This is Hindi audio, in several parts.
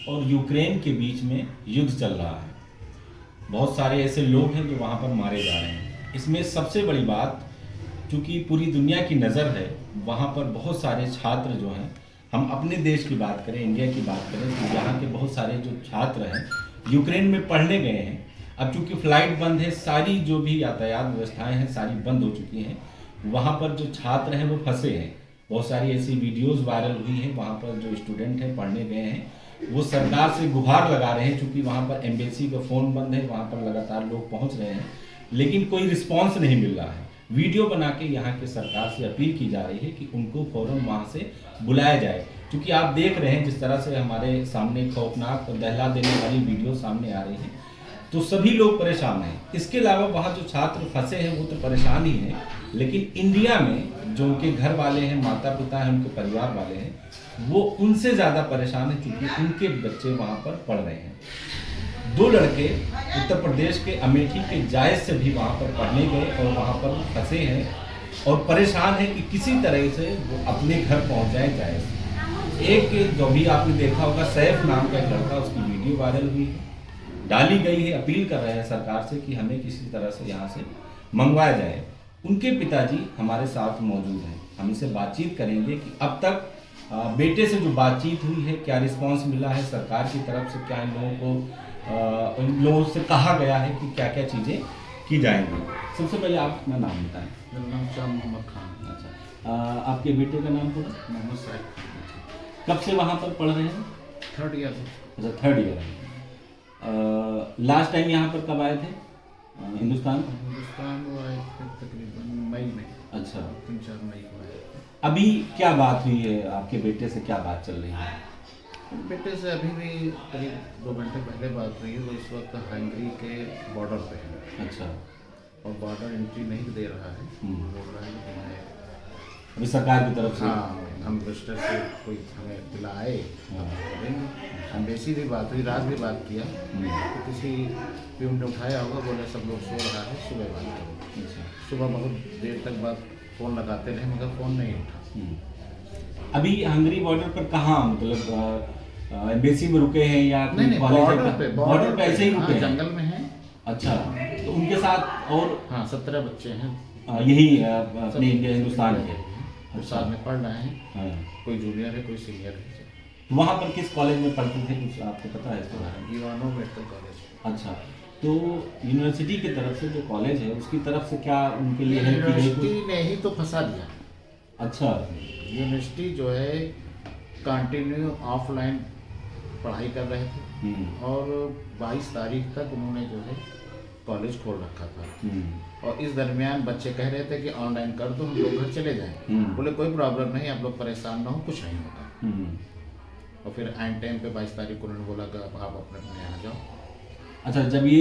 और यूक्रेन के बीच में युद्ध चल रहा है। बहुत सारे ऐसे लोग हैं जो वहाँ पर मारे जा रहे हैं। इसमें सबसे बड़ी बात, चूँकि पूरी दुनिया की नज़र है, वहाँ पर बहुत सारे छात्र जो हैं, हम अपने देश की बात करें, इंडिया की बात करें, तो यहाँ के बहुत सारे जो छात्र हैं यूक्रेन में पढ़ने गए हैं। अब चूँकि फ़्लाइट बंद है, सारी जो भी यातायात व्यवस्थाएं हैं सारी बंद हो चुकी हैं। वहाँ पर जो छात्र हैं वो फंसे हैं। बहुत सारी ऐसी वीडियोस वायरल हुई हैं। वहाँ पर जो स्टूडेंट हैं पढ़ने गए हैं, वो सरकार से गुहार लगा रहे हैं, चूँकि वहाँ पर एम्बेसी का फ़ोन बंद है, वहाँ पर लगातार लोग पहुँच रहे हैं, लेकिन कोई रिस्पॉन्स नहीं मिल रहा है। वीडियो बना के यहाँ के सरकार से अपील की जा रही है कि उनको फ़ौरन वहाँ से बुलाया जाए। क्योंकि आप देख रहे हैं जिस तरह से हमारे सामने खौफनाक और दहला देने वाली वीडियो सामने आ रही है, तो सभी लोग परेशान हैं। इसके अलावा वहाँ जो छात्र फंसे हैं वो तो परेशान ही हैं, लेकिन इंडिया में जो उनके घर वाले हैं, माता पिता हैं, उनके परिवार वाले हैं, वो उनसे ज़्यादा परेशान हैं क्योंकि उनके बच्चे वहाँ पर पढ़ रहे हैं। 2 लड़के उत्तर प्रदेश के अमेठी के जायज से भी वहाँ पर पढ़ने गए और वहाँ पर फंसे हैं और परेशान हैं कि किसी तरह से वो अपने घर पहुँच जाए जायज। एक जो भी आपने देखा होगा, सैफ नाम का एक लड़का, उसकी वीडियो वायरल हुई है, डाली गई है। अपील कर रहे हैं सरकार से कि हमें किसी तरह से यहाँ से मंगवाया जाए। उनके पिताजी हमारे साथ मौजूद हैं, हम इनसे बातचीत करेंगे कि अब तक बेटे से जो बातचीत हुई है, क्या रिस्पांस मिला है सरकार की तरफ से, क्या इन लोगों से कहा गया है कि क्या क्या चीज़ें की जाएंगी। सबसे पहले आप अपना नाम बताएं। मेरा नाम शाह मोहम्मद खान। अच्छा, आपके बेटे का नाम पूरा? मोहम्मद साहिब। कब से वहाँ पर पढ़ रहे हैं? 3rd year. अच्छा, 3rd ईयर। लास्ट टाइम यहाँ पर कब आए थे हिंदुस्तान? हिंदुस्तान वो आए थे तकरीबन मई में। अच्छा, 3-4 मई को आए थे। अभी क्या बात हुई है, आपके बेटे से क्या बात चल रही है? बेटे से अभी भी करीब 2 घंटे पहले बात हुई है। वो इस वक्त हंगरी के बॉर्डर पे है। अच्छा, और बॉर्डर एंट्री नहीं दे रहा है। बोल रहा है कि मैं अभी सरकार की तरफ से? हाँ, हम रजिस्टर से कोई हमें दिलाए। एम्बेसी भी बात हुई, रात भी बात किया, तो किसी भी उनने उठाया होगा, बोले सब लोग सो रहा है, सुबह बात करो। अच्छा, सुबह बहुत देर तक बात फ़ोन लगाते रहे मगर फ़ोन नहीं उठा। अभी हंगरी बॉर्डर पर कहाँ, मतलब एम्बेसी में रुके हैं या नहीं, बॉर्डर पे ऐसे ही रुके हैं? जंगल में हैं। अच्छा, तो उनके साथ और? हाँ, 17 बच्चे हैं। यही अपने इंडिया हिंदुस्तान के? वो साथ में पढ़ रहे हैं। हाँ। कोई जूनियर है, कोई सीनियर है। वहाँ पर किस कॉलेज में पढ़ते थे, कुछ आपको पता है इसके बारे में? ईवानो मेडिकल कॉलेज। अच्छा, तो यूनिवर्सिटी की तरफ से जो कॉलेज है उसकी तरफ से क्या उनके लिए हेल्प की गई? यूनिवर्सिटी ने ही तो फंसा दिया। अच्छा, यूनिवर्सिटी जो है कंटिन्यू ऑफलाइन पढ़ाई कर रहे थे और 22 तारीख तक उन्होंने जो है कॉलेज खोल रखा था। और इस दरमियान बच्चे कह रहे थे कि ऑनलाइन कर दो, हम लोग घर चले जाएं। बोले कोई प्रॉब्लम नहीं, आप लोग परेशान ना हो, कुछ नहीं होगा। और फिर एंड टाइम पे 22 तारीख को उन्होंने बोला कि आप अपने अपने यहाँ जाओ। अच्छा, जब ये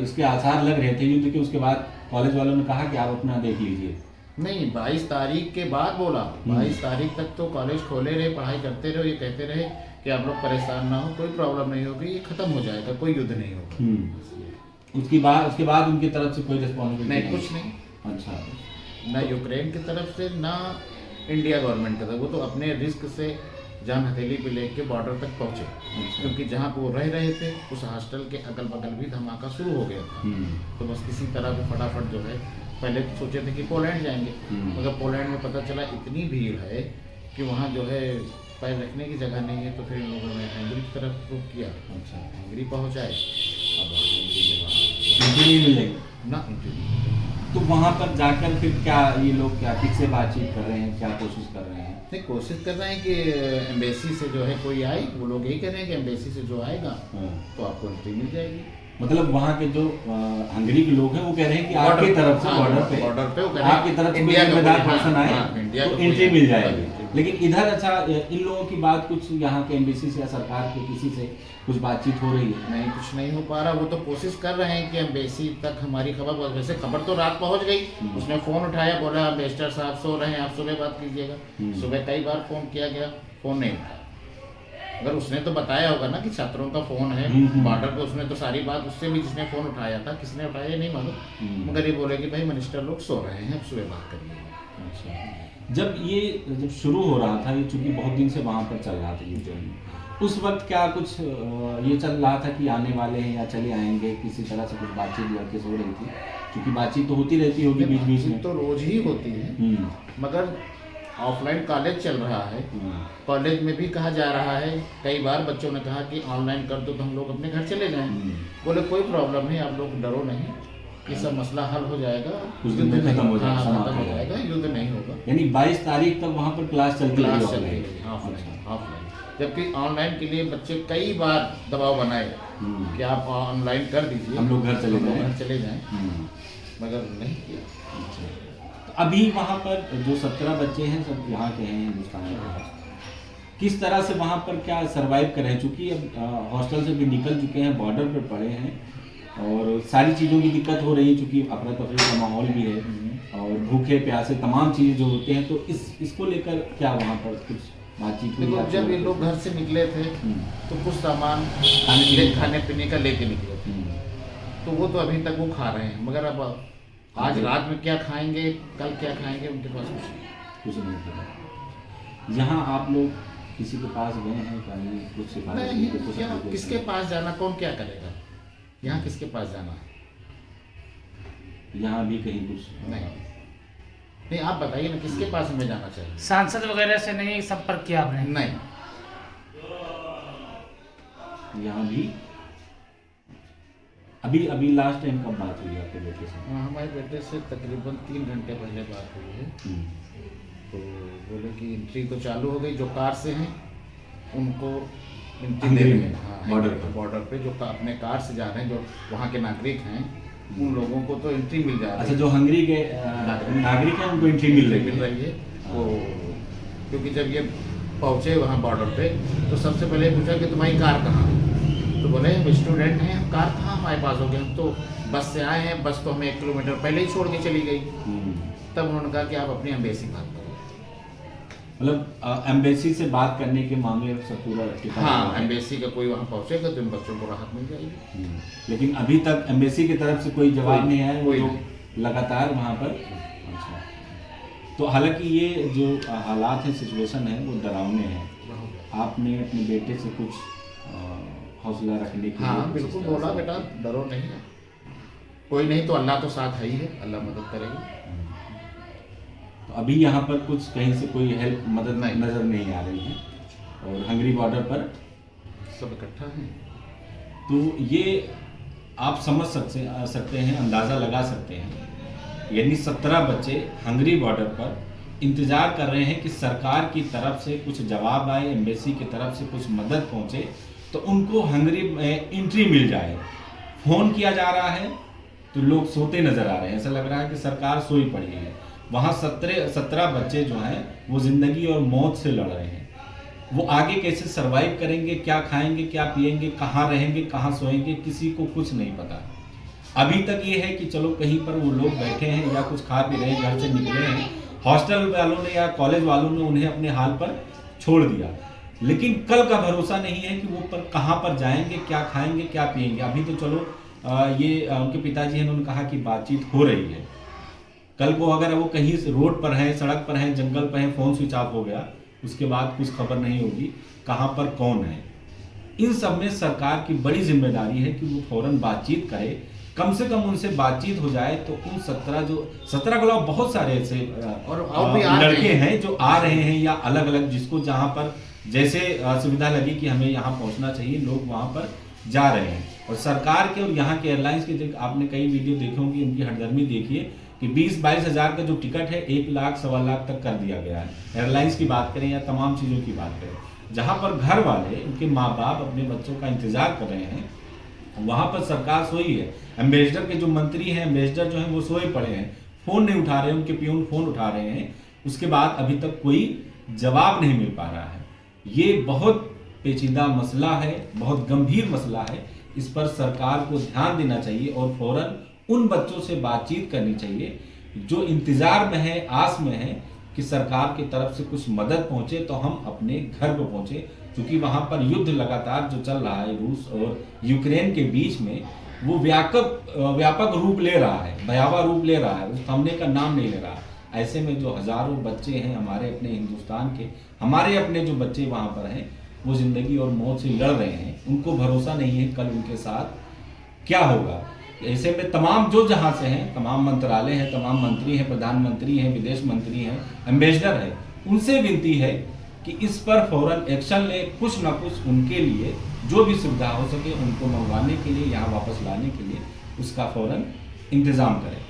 इसके आसार लग रहे थे युद्ध के, उसके बाद कॉलेज वालों ने कहा कि आप अपना देख लीजिए? नहीं, 22 तारीख के बाद बोला। 22 तारीख तक तो कॉलेज खोले रहे, पढ़ाई करते रहे, ये कहते रहे कि आप लोग परेशान ना हो, कोई प्रॉब्लम नहीं होगी, ये खत्म हो जाएगा, कोई युद्ध नहीं होगा। उसके बाद उनकी तरफ से कोई रिस्पॉन्सिबिलिटी नहीं, कुछ नहीं। अच्छा, ना यूक्रेन की तरफ से ना इंडिया गवर्नमेंट की तरफ। वो तो अपने रिस्क से जान हथेली पे लेके बॉर्डर तक पहुंचे। अच्छा। क्योंकि जहाँ पे वो रह रहे थे उस हॉस्टल के अगल बगल भी धमाका शुरू हो गया था। तो बस किसी तरह वो फटाफट जो है, पहले सोचे थे कि पोलैंड जाएंगे, मगर पोलैंड में पता चला इतनी भीड़ है कि वहाँ जो है पैर रखने की जगह नहीं है। तो फिर इन लोगों ने हंगरी की तरफ रुख किया। अच्छा, हंगरी पहुँचाए। अब नहीं मिलेगी ना इंटरव्यू। तो वहाँ पर जाकर फिर क्या ये लोग क्या किससे बातचीत कर रहे हैं, क्या कोशिश कर रहे हैं? नहीं, कोशिश कर रहे हैं कि एम्बेसी से जो है कोई आए। वो लोग यही कह रहे हैं कि एम्बेसी से जो आएगा तो आपको एंट्री मिल जाएगी। मतलब वहाँ के जो हंगरी के लोग हैं वो कह रहे हैं कि आपकी तरफ से बॉर्डर पे आपकी तरफ से इंडिया जिम्मेदार पर्सन आए तो एंट्री मिल जाएगी। लेकिन इधर अच्छा, इन लोगों की बात कुछ यहाँ के एम्बेसी से या सरकार के किसी से कुछ बातचीत हो रही है? नहीं, कुछ नहीं हो पा रहा। वो तो कोशिश कर रहे हैं कि एम्बेसी तक हमारी खबर, वैसे खबर तो रात पहुँच गई। उसने फ़ोन उठाया, बोला एम्बेसडर साहब सो रहे हैं, आप सुबह बात कीजिएगा। सुबह कई बार फ़ोन किया गया, फ़ोन नहीं उठाया। अगर उसने तो बताया होगा ना कि छात्रों का फ़ोन है बॉर्डर पे, उसने तो सारी बात उससे भी, जिसने फ़ोन उठाया था, किसने उठाया नहीं मालूम, मगर ये बोले कि भाई मिनिस्टर लोग सो रहे हैं, अब सुबह बात करिए। अच्छा, जब शुरू हो रहा था ये, चूँकि बहुत दिन से वहाँ पर चल रहा था यूक्रेन में, उस वक्त क्या कुछ ये चल रहा था कि आने वाले हैं या चले आएंगे, किसी तरह से कुछ बातचीत लड़के से हो रही थी? क्योंकि बातचीत तो होती रहती होगी बीच बीच में। तो रोज ही होती है, मगर ऑफलाइन कॉलेज चल रहा है, कॉलेज में भी कहा जा रहा है, कई बार बच्चों ने कहा कि ऑनलाइन कर दो तो हम लोग अपने घर चले जाएं। बोले कोई प्रॉब्लम नहीं, आप लोग डरो नहीं, ये सब मसला हल हो जाएगा, कुछ दिन में खत्म हो जाएगा, हाँ, खत्म हो जाएगा, युद्ध नहीं होगा। यानी 22 तारीख तक वहाँ पर क्लास चलती क्लास रही चलती ऑफलाइन। रही ऑफलाइन, जबकि ऑनलाइन के लिए बच्चे कई बार दबाव बनाए कि आप ऑनलाइन कर दीजिए, हम लोग घर चले जाएं, मगर नहीं किया। तो अभी वहाँ पर जो 17 बच्चे हैं सब यहाँ के हैं, हिंदुस्तान के। किस तरह से वहाँ पर क्या सरवाइव कर रहे हैं? चूँकि अब हॉस्टल से भी निकल चुके हैं, बॉर्डर पर पड़े हैं और सारी चीज़ों की दिक्कत हो रही है, चूँकि अफरा तफरी का माहौल भी है और भूखे प्यासे तमाम चीज़ें जो होते हैं, तो इसको लेकर क्या वहाँ पर कुछ बातचीत हुई? देखो, जब ये लोग घर से निकले थे तो कुछ सामान खाने पीने का लेके निकले थे, तो वो तो अभी तक वो खा रहे हैं, मगर अब आज रात में क्या खाएंगे, कल क्या खाएंगे, उनके पास कुछ नहीं पता। यहाँ आप लोग किसी के पास गए हैं कहीं, कुछ सिफारिश की, कुछ नहीं, किसके पास जाना, कौन क्या करेगा, यहाँ किसके पास जाना? यहाँ भी कहीं कुछ नहीं, आप बताइए ना, किसके पास हमें जाना चाहिए? सांसद वगैरह से नहीं संपर्क किया आपने? नहीं, यहाँ भी अभी लास्ट टाइम कब बात हुई आपके बेटे से? हमारे बेटे से तकरीबन 3 घंटे पहले बात हुई है। तो बोले कि एंट्री तो चालू हो गई, जो कार से हैं उनको एंट्री दे रहे हैं, हाँ, बॉर्डर पे जो अपने कार से जा रहे हैं, जो वहाँ के नागरिक हैं, उन लोगों को तो एंट्री मिल जा रही है। अच्छा, जो हंगरी के नागरिक हैं उनको एंट्री मिल रही है। वो क्योंकि जब ये पहुँचे वहाँ बॉर्डर पे तो सबसे पहले पूछा कि तुम्हारी कार कहाँ है? तो बोले हम स्टूडेंट हैं, हम कार कहाँ हमारे पास हो गए, हम तो बस से आए हैं, बस तो हमें 1 किलोमीटर पहले ही छोड़ के चली गई। तब उन्होंने कहा कि आप अपनी एम्बेसी बात करो। मतलब एम्बेसी से बात करने के मामले से पूरा हाँ, एम्बेसी का कोई वहाँ पहुँचेगा तो इन बच्चों को राहत मिल जाएगी। लेकिन अभी तक एम्बेसी की तरफ से कोई जवाब नहीं आया, कोई जो लगातार वहाँ पर। अच्छा, तो हालांकि ये जो हालात है, सिचुएशन है, वो डरावने हैं। आपने अपने बेटे से कुछ हौसला रखने की? हाँ, बिल्कुल बोला, बेटा डरो नहीं है, कोई नहीं तो अल्लाह तो साथ है ही है, अल्लाह मदद करेगी। तो अभी यहाँ पर कुछ कहीं से कोई हेल्प मदद नहीं, नज़र नहीं आ रही है और हंगरी बॉर्डर पर सब इकट्ठा है। तो ये आप समझ सकते हैं, अंदाज़ा लगा सकते हैं, यानी 17 बच्चे हंगरी बॉर्डर पर इंतज़ार कर रहे हैं कि सरकार की तरफ से कुछ जवाब आए, एम्बेसी की तरफ से कुछ मदद पहुँचे तो उनको हंगरी एंट्री मिल जाए। फ़ोन किया जा रहा है तो लोग सोते नज़र आ रहे हैं, ऐसा लग रहा है कि सरकार सोई पड़ी है। वहाँ 17 बच्चे जो हैं वो ज़िंदगी और मौत से लड़ रहे हैं। वो आगे कैसे सरवाइव करेंगे, क्या खाएंगे, क्या पिएंगे, कहाँ रहेंगे, कहाँ सोएंगे, किसी को कुछ नहीं पता। अभी तक ये है कि चलो कहीं पर वो लोग बैठे हैं या कुछ खा पी रहे हैं, घर से निकले हैं, हॉस्टल वालों ने या कॉलेज वालों ने उन्हें अपने हाल पर छोड़ दिया, लेकिन कल का भरोसा नहीं है कि वो कहाँ पर जाएंगे, क्या खाएंगे, क्या पिएंगे। अभी तो चलो उनके पिताजी हैं, उन्होंने कहा कि बातचीत हो रही है। कल को अगर वो कहीं रोड पर हैं, सड़क पर हैं, जंगल पर हैं, फ़ोन स्विच ऑफ हो गया, उसके बाद कुछ खबर नहीं होगी कहाँ पर कौन है। इन सब में सरकार की बड़ी जिम्मेदारी है कि वो फौरन बातचीत करे, कम से कम उनसे बातचीत हो जाए तो उन 17 के अलावा बहुत सारे ऐसे लड़के हैं जो आ रहे हैं या अलग अलग, जिसको जहाँ पर जैसे सुविधा लगी कि हमें यहाँ पहुँचना चाहिए, लोग वहाँ पर जा रहे हैं। और सरकार के और यहाँ के एयरलाइंस के, आपने कई वीडियो देखे होंगे, इनकी हटदर्मी देखिए कि 20-22 हज़ार का जो टिकट है 1 लाख, 1.25 लाख तक कर दिया गया है। एयरलाइंस की बात करें या तमाम चीज़ों की बात करें, जहाँ पर घर वाले, उनके माँ बाप अपने बच्चों का इंतजार कर रहे हैं, वहाँ पर सरकार सोई है। एम्बेसडर के जो मंत्री हैं, एम्बेसडर जो हैं वो सोए पड़े हैं, फ़ोन नहीं उठा रहे हैं, उनके पियून फ़ोन उठा रहे हैं, उसके बाद अभी तक कोई जवाब नहीं मिल पा रहा है। ये बहुत पेचीदा मसला है, बहुत गंभीर मसला है, इस पर सरकार को ध्यान देना चाहिए और फौरन उन बच्चों से बातचीत करनी चाहिए जो इंतज़ार में है, आस में है कि सरकार की तरफ से कुछ मदद पहुंचे तो हम अपने घर पर पहुंचे। क्योंकि वहां पर युद्ध लगातार जो चल रहा है रूस और यूक्रेन के बीच में, वो व्यापक रूप ले रहा है, भयावह रूप ले रहा है, उस थमने का नाम नहीं ले रहा। ऐसे में जो हज़ारों बच्चे हैं हमारे अपने हिंदुस्तान के, हमारे अपने जो बच्चे वहाँ पर हैं, वो ज़िंदगी और मौत से लड़ रहे हैं, उनको भरोसा नहीं है कल उनके साथ क्या होगा। ऐसे में तमाम जो जहाँ से हैं, तमाम मंत्रालय हैं, तमाम मंत्री हैं, प्रधानमंत्री हैं, विदेश मंत्री हैं, एम्बेसडर हैं, उनसे विनती है कि इस पर फौरन एक्शन ले, कुछ ना कुछ उनके लिए जो भी सुविधा हो सके उनको मंगवाने के लिए, यहाँ वापस लाने के लिए उसका फौरन इंतज़ाम करें।